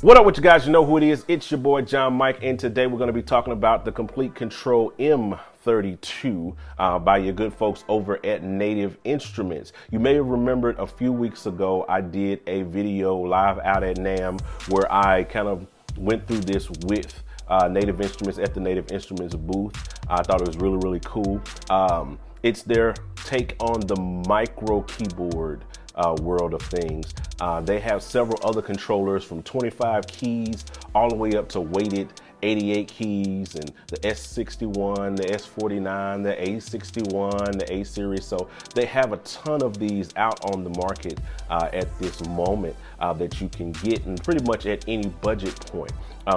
What up with you guys? You know who it is. It's your boy John Mike, and today we're going to be talking about the Complete Control M32 by your good folks over at Native Instruments. You may have remembered a few weeks ago I did a video live out at NAMM where I kind of went through this with Native Instruments at the Native Instruments booth. I thought it was really cool. It's their take on the micro keyboard world of things. They have several other controllers from 25 keys all the way up to weighted 88 keys, and the S61, the S49, the A61, the A series. So they have a ton of these out on the market at this moment that you can get, and pretty much at any budget point.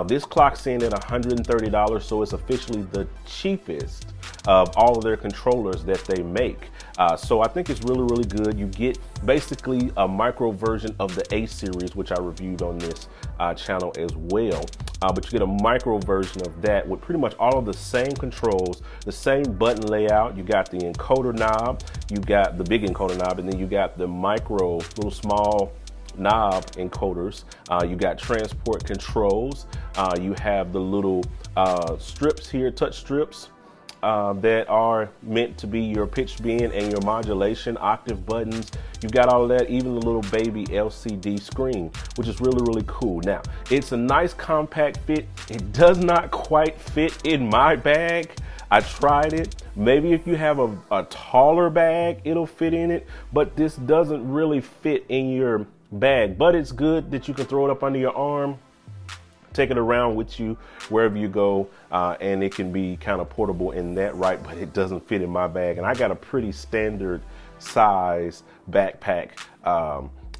This clocks in at $130, so it's officially the cheapest of all of their controllers that they make. So I think it's really good. You get basically a micro version of the A series, which I reviewed on this channel as well. But you get a micro version of that with pretty much all of the same controls, the same button layout. You got the encoder knob, you got the big encoder knob, and then you got the micro, little small knob encoders. You got transport controls. You have the little strips here, touch strips, that are meant to be your pitch bend and your modulation octave buttons. You've got all of that, even the little baby LCD screen, which is really cool. Now, it's a nice compact fit. It does not quite fit in my bag. I tried it. Maybe if you have a taller bag, it'll fit in it, but this doesn't really fit in your bag. But it's good that you can throw it up under your arm, take it around with you wherever you go, and it can be kind of portable in that right, but it doesn't fit in my bag. And I got a pretty standard size backpack,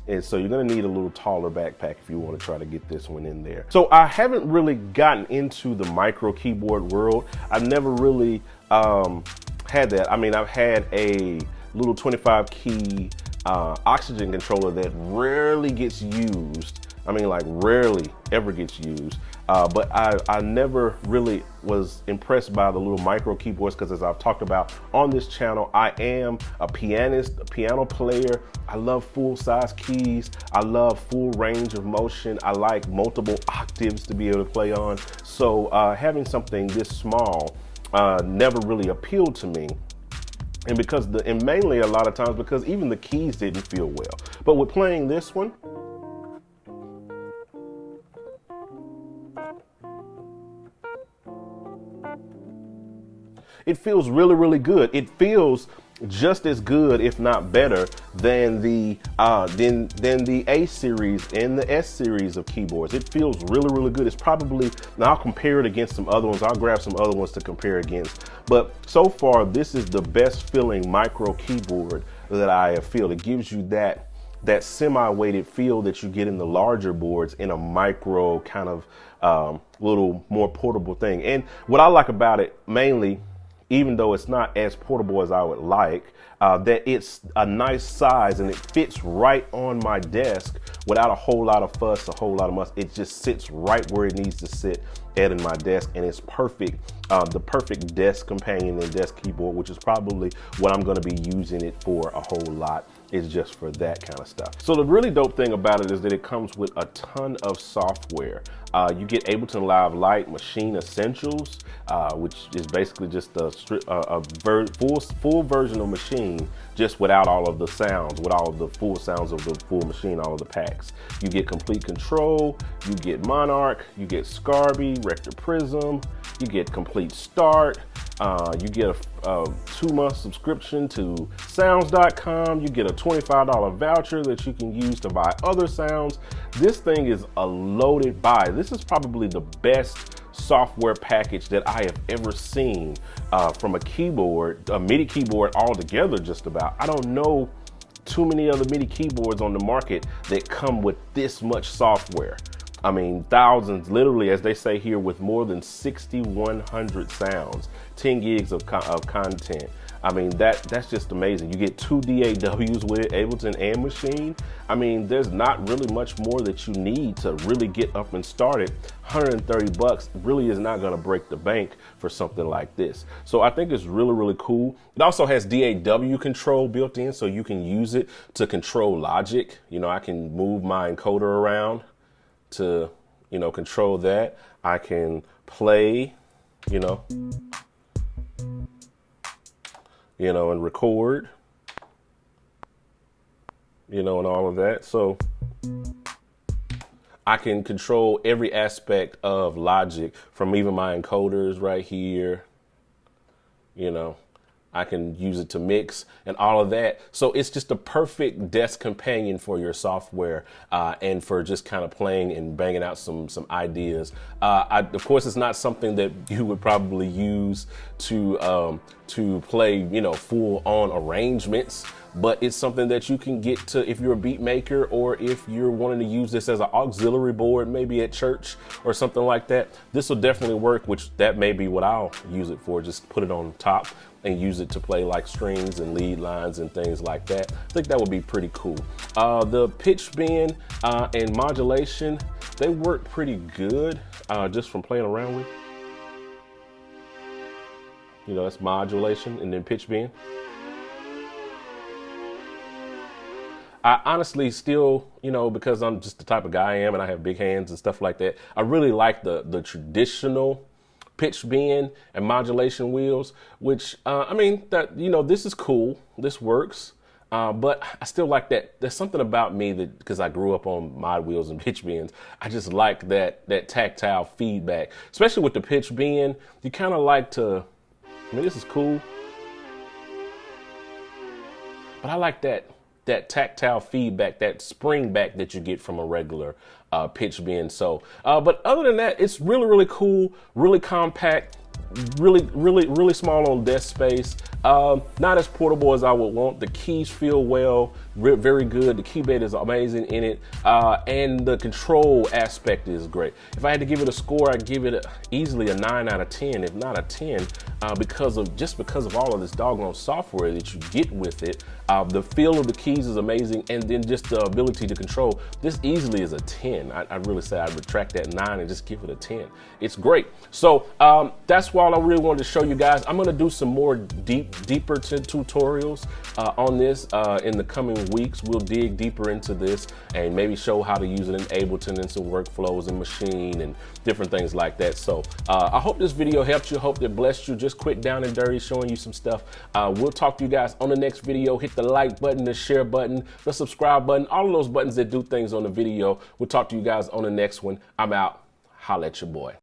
and so you're gonna need a little taller backpack if you want to try to get this one in there. So I haven't really gotten into the micro keyboard world. I've never really had that. I mean, I've had a little 25 key oxygen controller that rarely gets used. I mean, like rarely ever gets used. But I never really was impressed by the little micro keyboards because, as I've talked about on this channel, I am a pianist, a piano player. I love full size keys. I love full range of motion. I like multiple octaves to be able to play on. So having something this small never really appealed to me. And mainly a lot of times because even the keys didn't feel well. But with playing this one, it feels really good. It feels just as good, if not better, than the A series and the S series of keyboards. It feels really good. It's probably, now I'll compare it against some other ones. I'll grab some other ones to compare against. But so far, this is the best feeling micro keyboard that I have felt. It gives you that semi-weighted feel that you get in the larger boards in a micro kind of little more portable thing. And what I like about it mainly, even though it's not as portable as I would like, that it's a nice size and it fits right on my desk without a whole lot of fuss, a whole lot of muss. It just sits right where it needs to sit at in my desk, and it's perfect, the perfect desk companion and desk keyboard, which is probably what I'm gonna be using it for a whole lot, is just for that kind of stuff. So the really dope thing about it is that it comes with a ton of software. You get Ableton Live Lite Machine Essentials, which is basically just a full version of Machine, just without all of the sounds, with all of the full sounds of the full machine, all of the packs. You get Complete Control, you get Monarch, you get Scarby, Rector Prism, you get Complete Start, you get a 2-month subscription to sounds.com, you get a $25 voucher that you can use to buy other sounds. This thing is a loaded buy. This is probably the best software package that I have ever seen from a keyboard, a MIDI keyboard altogether, just about. I don't know too many other MIDI keyboards on the market that come with this much software. I mean, thousands, literally, as they say here, with more than 6,100 sounds, 10 gigs of content. I mean, that's just amazing. You get 2 DAWs with it, Ableton and Machine. I mean, there's not really much more that you need to really get up and started. 130 bucks really is not gonna break the bank for something like this. So I think it's really cool. It also has DAW control built in, so you can use it to control Logic. You know, I can move my encoder around to control that. I can play, and record, and all of that. So I can control every aspect of Logic, from even my encoders right here. I can use it to mix and all of that. So it's just a perfect desk companion for your software and for just kind of playing and banging out some ideas. Of course, it's not something that you would probably use to play, full on arrangements, but it's something that you can get to if you're a beat maker, or if you're wanting to use this as an auxiliary board, maybe at church or something like that. This will definitely work, which that may be what I'll use it for. Just put it on top and use it to play like strings and lead lines and things like that. I think that would be pretty cool. The pitch bend and modulation, they work pretty good just from playing around with. That's modulation and then pitch bend. I honestly still, because I'm just the type of guy I am and I have big hands and stuff like that, I really like the traditional pitch bend and modulation wheels, which, this is cool. This works. But I still like that. There's something about me that, because I grew up on mod wheels and pitch bends, I just like that tactile feedback, especially with the pitch bend. You kind of like to, this is cool, but I like that tactile feedback, that spring back that you get from a regular pitch bend. So, but other than that, it's really, really cool, really compact, really small on desk space. Not as portable as I would want. The keys feel well, very good. The keyboard is amazing in it, and the control aspect is great. If I had to give it a score, I'd give it easily a 9 out of 10, if not a 10, because of all of this doggone software that you get with it. The feel of the keys is amazing, and then just the ability to control. This easily is a 10. I'd really say I'd retract that 9 and just give it a 10. It's great. So that's all I really wanted to show you guys. I'm gonna do some more deeper tutorials on this in the coming weeks. We'll dig deeper into this and maybe show how to use it in Ableton and some workflows and Machine and different things like that. So I hope this video helped you. Hope it blessed you. Just quick down and dirty, showing you some stuff. We'll talk to you guys on the next video. Hit the like button, the share button, the subscribe button, all of those buttons that do things on the video. We'll talk to you guys on the next one. I'm out. Holla at your boy.